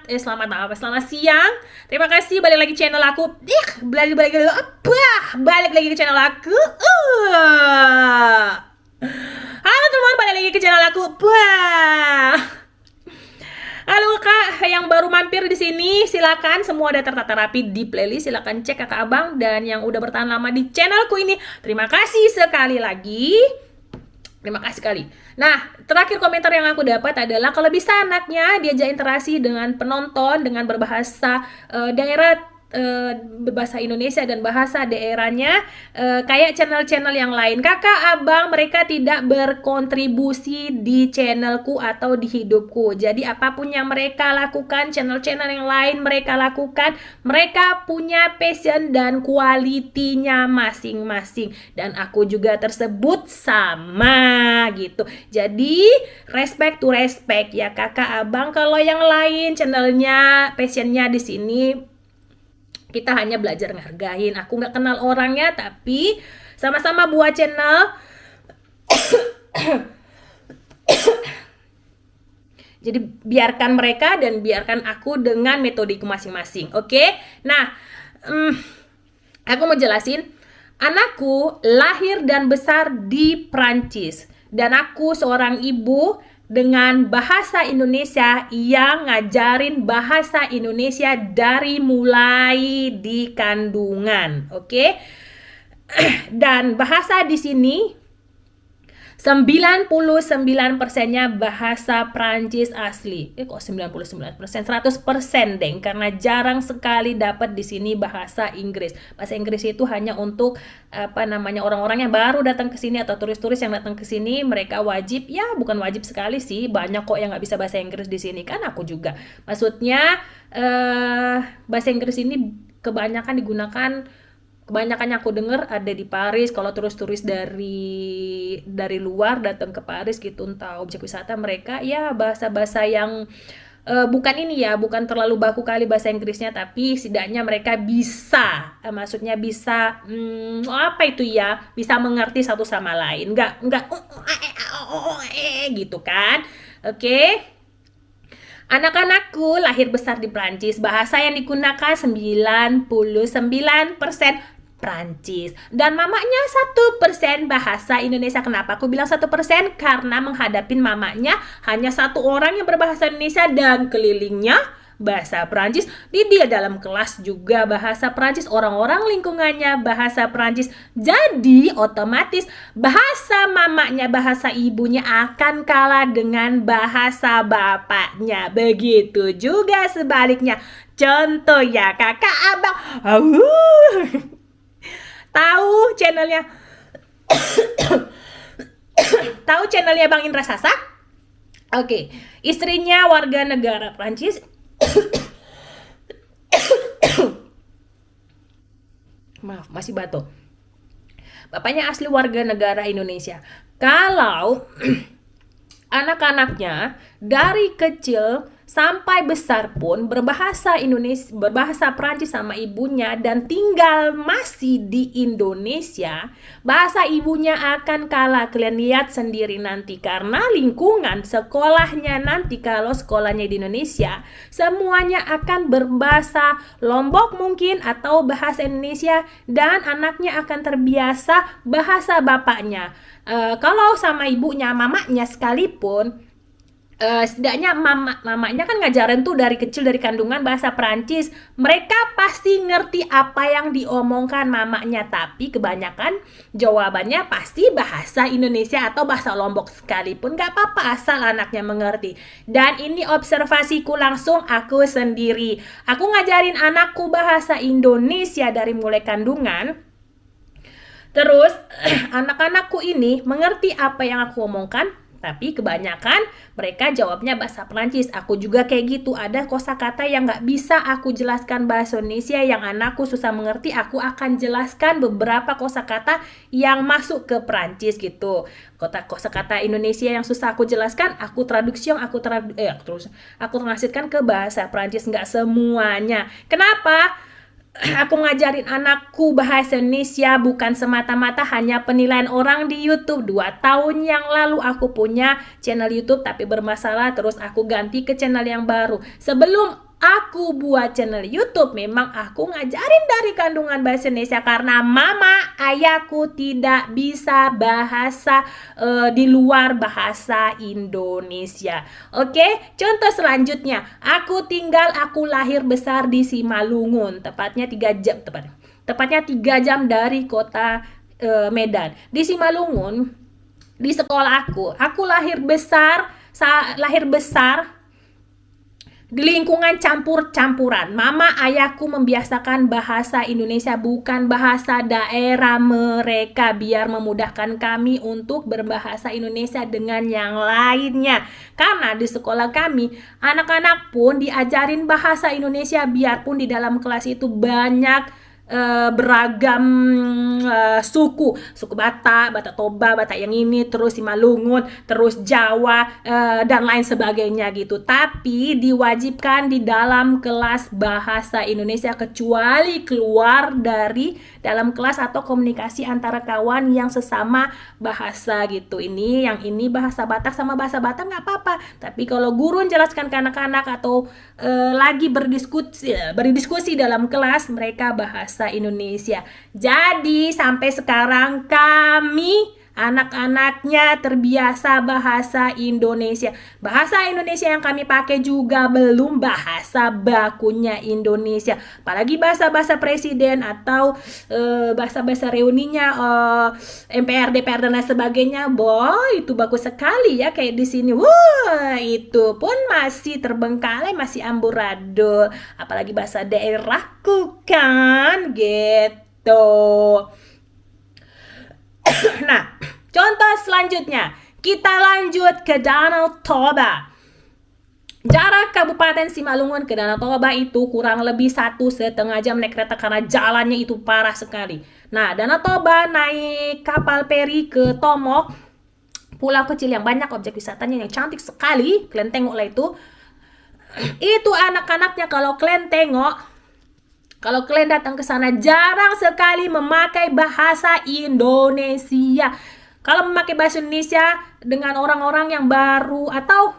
Selamat siang. Terima kasih balik lagi channel aku. Balik lagi ke channel aku. Halo teman, balik lagi ke channel aku. Halo Kak, yang baru mampir di sini, silakan semua ada tertata rapi di playlist. Silakan cek Kakak Abang, dan yang udah bertahan lama di channelku ini, terima kasih sekali lagi. Terima kasih sekali. Nah, terakhir komentar yang aku dapat adalah kalau bisa anaknya diajak interaksi dengan penonton dengan berbahasa daerah, berbahasa Indonesia dan bahasa daerahnya, kayak channel-channel yang lain. Kakak, abang, mereka tidak berkontribusi di channelku atau di hidupku. Jadi apapun yang mereka lakukan, channel-channel yang lain mereka lakukan, mereka punya passion dan kualitinya masing-masing. Dan aku juga tersebut sama gitu. Jadi respect to respect ya kakak, abang. Kalau yang lain channelnya, passionnya di sini, kita hanya belajar ngehargain. Aku nggak kenal orangnya, tapi sama-sama buat channel. Jadi biarkan mereka dan biarkan aku dengan metodiku masing-masing. Oke? Nah, aku mau jelasin. Anakku lahir dan besar di Prancis. Dan aku seorang ibu dengan bahasa Indonesia yang ngajarin bahasa Indonesia dari mulai di kandungan, oke? Dan bahasa di sini 99%-nya bahasa Prancis asli. Kok 99%? 100% deng, karena jarang sekali dapat di sini bahasa Inggris. Bahasa Inggris itu hanya untuk orang-orang yang baru datang ke sini atau turis-turis yang datang ke sini, mereka wajib, ya bukan wajib sekali sih, banyak kok yang nggak bisa bahasa Inggris di sini, kan aku juga. Maksudnya bahasa Inggris ini kebanyakan yang aku dengar ada di Paris. Kalau turis-turis dari luar datang ke Paris gitu, entah objek wisata, mereka ya bahasa-bahasa yang bukan terlalu baku kali bahasa Inggrisnya, tapi setidaknya mereka bisa, maksudnya bisa bisa mengerti satu sama lain, nggak gitu kan. Oke. Anak-anakku lahir besar di Prancis. Bahasa yang digunakan 99% Prancis. Dan mamanya 1% bahasa Indonesia. Kenapa aku bilang 1%? Karena menghadapin mamanya hanya satu orang yang berbahasa Indonesia dan kelilingnya bahasa Prancis. Dia dalam kelas juga bahasa Prancis, orang-orang lingkungannya bahasa Prancis. Jadi otomatis bahasa mamanya, bahasa ibunya akan kalah dengan bahasa bapaknya. Begitu juga sebaliknya. Contoh ya kakak, abang. Tahu channelnya tahu channelnya Bang Indra Sasak? Oke. Istrinya warga negara Prancis. Maaf, masih batuk. Bapaknya asli warga negara Indonesia. Kalau anak-anaknya dari kecil sampai besar pun berbahasa Indonesia, berbahasa Prancis sama ibunya dan tinggal masih di Indonesia, bahasa ibunya akan kalah. Kalian lihat sendiri nanti, karena lingkungan sekolahnya nanti, kalau sekolahnya di Indonesia, semuanya akan berbahasa Lombok mungkin atau bahasa Indonesia, dan anaknya akan terbiasa bahasa bapaknya. Kalau sama ibunya, mamanya sekalipun, setidaknya mamanya kan ngajarin tuh dari kecil, dari kandungan bahasa Prancis, mereka pasti ngerti apa yang diomongkan mamanya, tapi kebanyakan jawabannya pasti bahasa Indonesia atau bahasa Lombok sekalipun gak apa-apa asal anaknya mengerti. Dan ini observasiku langsung aku sendiri. Aku ngajarin anakku bahasa Indonesia dari mulai kandungan. Terus anak-anakku ini mengerti apa yang aku omongkan, tapi kebanyakan mereka jawabnya bahasa Perancis. Aku juga kayak gitu. Ada kosakata yang nggak bisa aku jelaskan bahasa Indonesia yang anakku susah mengerti, aku akan jelaskan beberapa kosakata yang masuk ke Perancis gitu. Kosakata Indonesia yang susah aku jelaskan, aku transitkan ke bahasa Perancis. Nggak semuanya. Kenapa? Aku ngajarin anakku bahasa Indonesia bukan semata-mata hanya penilaian orang di YouTube. 2 tahun yang lalu aku punya channel YouTube tapi bermasalah, terus aku ganti ke channel yang baru. Sebelum aku buat channel YouTube, memang aku ngajarin dari kandungan bahasa Indonesia karena mama ayahku tidak bisa bahasa di luar bahasa Indonesia. Oke, contoh selanjutnya, aku lahir besar di Simalungun, tepatnya 3 jam dari kota Medan. Di Simalungun, di sekolah aku lahir besar di lingkungan campur-campuran. Mama ayahku membiasakan bahasa Indonesia, bukan bahasa daerah mereka, biar memudahkan kami untuk berbahasa Indonesia dengan yang lainnya. Karena di sekolah kami, anak-anak pun diajarin bahasa Indonesia, biarpun di dalam kelas itu banyak beragam suku Batak Toba, Batak yang ini, terus Simalungun, terus Jawa, dan lain sebagainya gitu. Tapi diwajibkan di dalam kelas bahasa Indonesia, kecuali keluar dari dalam kelas atau komunikasi antara kawan yang sesama bahasa gitu. Yang ini bahasa Batak sama bahasa Batak nggak apa-apa. Tapi kalau guru menjelaskan ke anak-anak atau lagi berdiskusi dalam kelas, mereka bahasa Indonesia. Jadi sampai sekarang kami anak-anaknya terbiasa bahasa Indonesia. Bahasa Indonesia yang kami pakai juga belum bahasa bakunya Indonesia. Apalagi bahasa-bahasa presiden atau bahasa-bahasa reuninya MPR, DPR dan lain sebagainya. Boy, itu bagus sekali ya, kayak di sini. Wah, itu pun masih terbengkalai, masih amburadul. Apalagi bahasa daerahku kan, gitu. Nah, contoh selanjutnya, kita lanjut ke Danau Toba. Jarak Kabupaten Simalungun ke Danau Toba itu kurang lebih 1,5 jam naik kereta karena jalannya itu parah sekali. Nah, Danau Toba naik kapal feri ke Tomok, pulau kecil yang banyak objek wisatanya yang cantik sekali. Kalian tengoklah itu. Itu anak-anaknya kalau kalian datang ke sana, jarang sekali memakai bahasa Indonesia. Kalau memakai bahasa Indonesia dengan orang-orang yang baru atau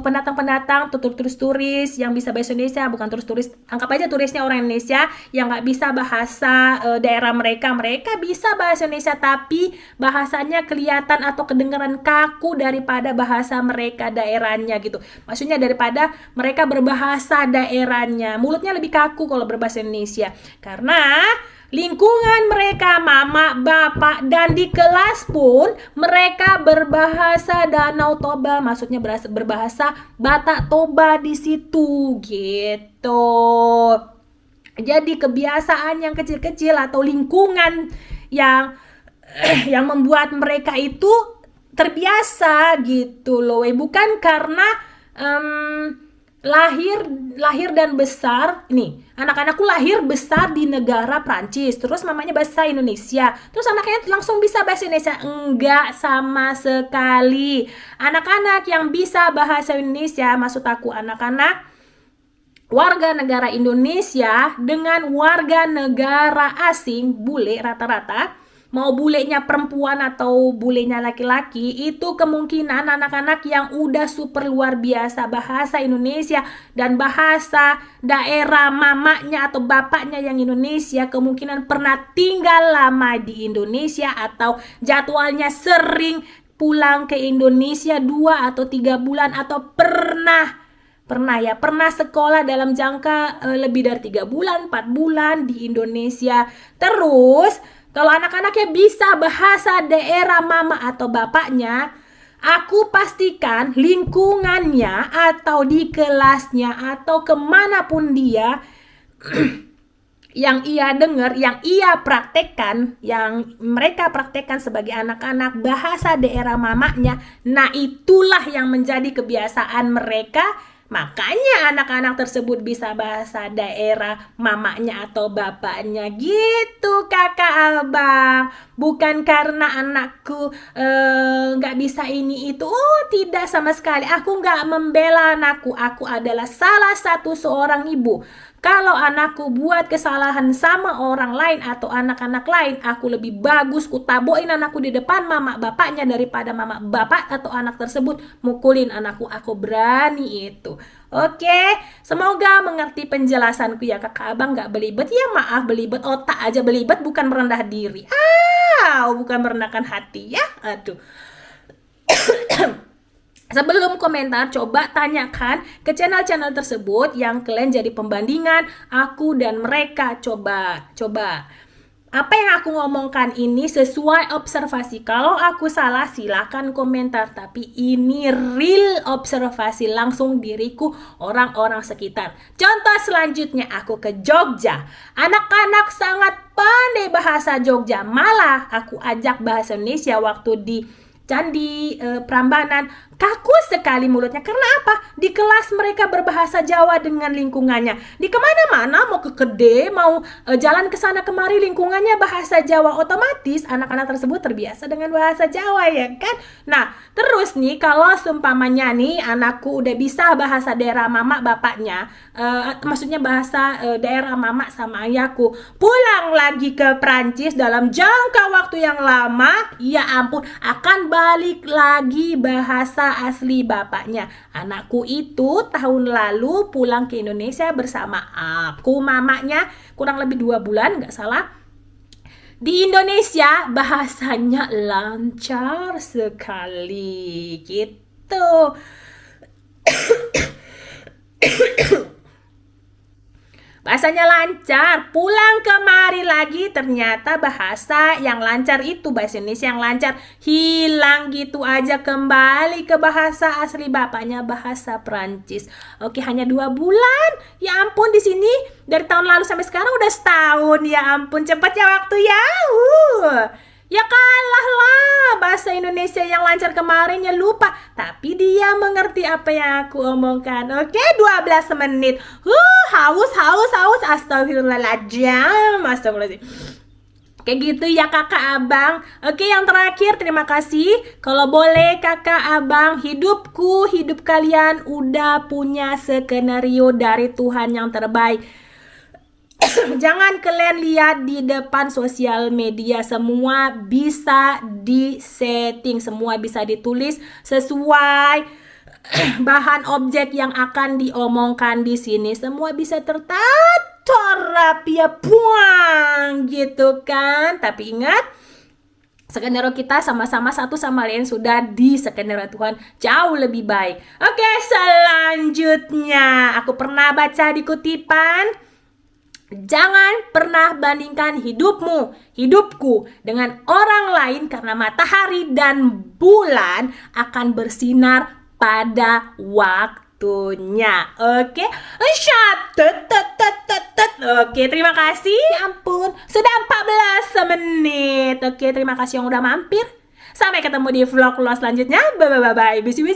pendatang-pendatang, turis-turis yang bisa bahasa Indonesia, bukan turis-turis, anggap aja turisnya orang Indonesia yang nggak bisa bahasa daerah mereka bisa bahasa Indonesia, tapi bahasanya kelihatan atau kedengaran kaku daripada bahasa mereka daerahnya gitu. Maksudnya daripada mereka berbahasa daerahnya, mulutnya lebih kaku kalau berbahasa Indonesia. Karena lingkungan mereka, mama, bapak, dan di kelas pun mereka berbahasa Danau Toba, maksudnya berbahasa Batak Toba di situ gitu. Jadi kebiasaan yang kecil-kecil atau lingkungan yang membuat mereka itu terbiasa gitu loh. Bukan karena lahir dan besar nih, anak-anakku lahir besar di negara Prancis, terus mamanya bahasa Indonesia, terus anaknya langsung bisa bahasa Indonesia. Enggak sama sekali. Anak-anak yang bisa bahasa Indonesia, maksud aku anak-anak warga negara Indonesia dengan warga negara asing, bule rata-rata, mau bulenya perempuan atau bulenya laki-laki, itu kemungkinan anak-anak yang udah super luar biasa bahasa Indonesia dan bahasa daerah mamanya atau bapaknya yang Indonesia, kemungkinan pernah tinggal lama di Indonesia atau jadwalnya sering pulang ke Indonesia 2 atau 3 bulan, atau pernah sekolah dalam jangka lebih dari 3 bulan, 4 bulan di Indonesia. Terus kalau anak-anaknya bisa bahasa daerah mama atau bapaknya, aku pastikan lingkungannya atau di kelasnya atau kemanapun dia yang ia dengar, yang ia praktekkan, yang mereka praktekkan sebagai anak-anak bahasa daerah mamanya, nah itulah yang menjadi kebiasaan mereka. Makanya anak-anak tersebut bisa bahasa daerah mamanya atau bapaknya gitu, kakak abang. Bukan karena anakku gak bisa ini itu. Oh tidak, sama sekali. Aku gak membela anakku. Aku adalah salah satu seorang ibu. Kalau anakku buat kesalahan sama orang lain atau anak-anak lain, aku lebih bagus ku tabokin anakku di depan mama bapaknya daripada mama bapak atau anak tersebut mukulin anakku. Aku berani itu. Oke, semoga mengerti penjelasanku ya kakak abang. Gak belibet ya, maaf belibet otak aja belibet, bukan merendah diri. Bukan merendahkan hati ya. Aduh. Sebelum komentar, coba tanyakan ke channel-channel tersebut yang kalian jadi pembandingan aku dan mereka. Coba. Apa yang aku ngomongkan ini sesuai observasi. Kalau aku salah, silakan komentar. Tapi ini real observasi langsung diriku, orang-orang sekitar. Contoh selanjutnya, aku ke Jogja. Anak-anak sangat pandai bahasa Jogja. Malah aku ajak bahasa Indonesia waktu di Candi Prambanan. Kaku sekali mulutnya. Karena apa? Di kelas mereka berbahasa Jawa dengan lingkungannya. Di kemana-mana, mau ke Kedai, mau jalan ke sana kemari, lingkungannya bahasa Jawa. Otomatis anak-anak tersebut terbiasa dengan bahasa Jawa, ya kan? Nah, terus nih, kalau seumpamanya nih anakku udah bisa bahasa daerah mama bapaknya, maksudnya bahasa daerah mama sama ayahku, pulang lagi ke Prancis dalam jangka waktu yang lama, ya ampun, akan balik lagi bahasa asli bapaknya. Anakku itu tahun lalu pulang ke Indonesia bersama aku, mamanya, kurang lebih 2 bulan, nggak salah. Di Indonesia bahasanya lancar sekali gitu. Bahasanya lancar, pulang kemari lagi ternyata bahasa yang lancar itu, bahasa Indonesia yang lancar, hilang gitu aja, kembali ke bahasa asli bapaknya, bahasa Prancis. Oke, hanya 2 bulan. Ya ampun, di sini dari tahun lalu sampai sekarang udah setahun. Ya ampun, cepet ya waktu ya. Ya kalah lah bahasa Indonesia yang lancar kemarinnya, lupa. Tapi dia mengerti apa yang aku omongkan. Oke, 12 menit. Haus. Astagfirullahaladzim. Kayak gitu ya kakak abang. Oke, yang terakhir, terima kasih. Kalau boleh kakak abang, hidup kalian udah punya skenario dari Tuhan yang terbaik. Jangan kalian lihat di depan sosial media, semua bisa disetting, semua bisa ditulis sesuai bahan objek yang akan diomongkan di sini. Semua bisa tertata rapi ya, buang gitu kan. Tapi ingat, skenario kita sama-sama satu sama lain sudah di skenario Tuhan jauh lebih baik. Oke, selanjutnya aku pernah baca di kutipan, jangan pernah bandingkan hidupku dengan orang lain, karena matahari dan bulan akan bersinar pada waktunya. Oke, Oke, terima kasih. Ya ampun, sudah 14 menit. Oke, terima kasih yang udah mampir. Sampai ketemu di vlog selanjutnya. Bye. Bisu.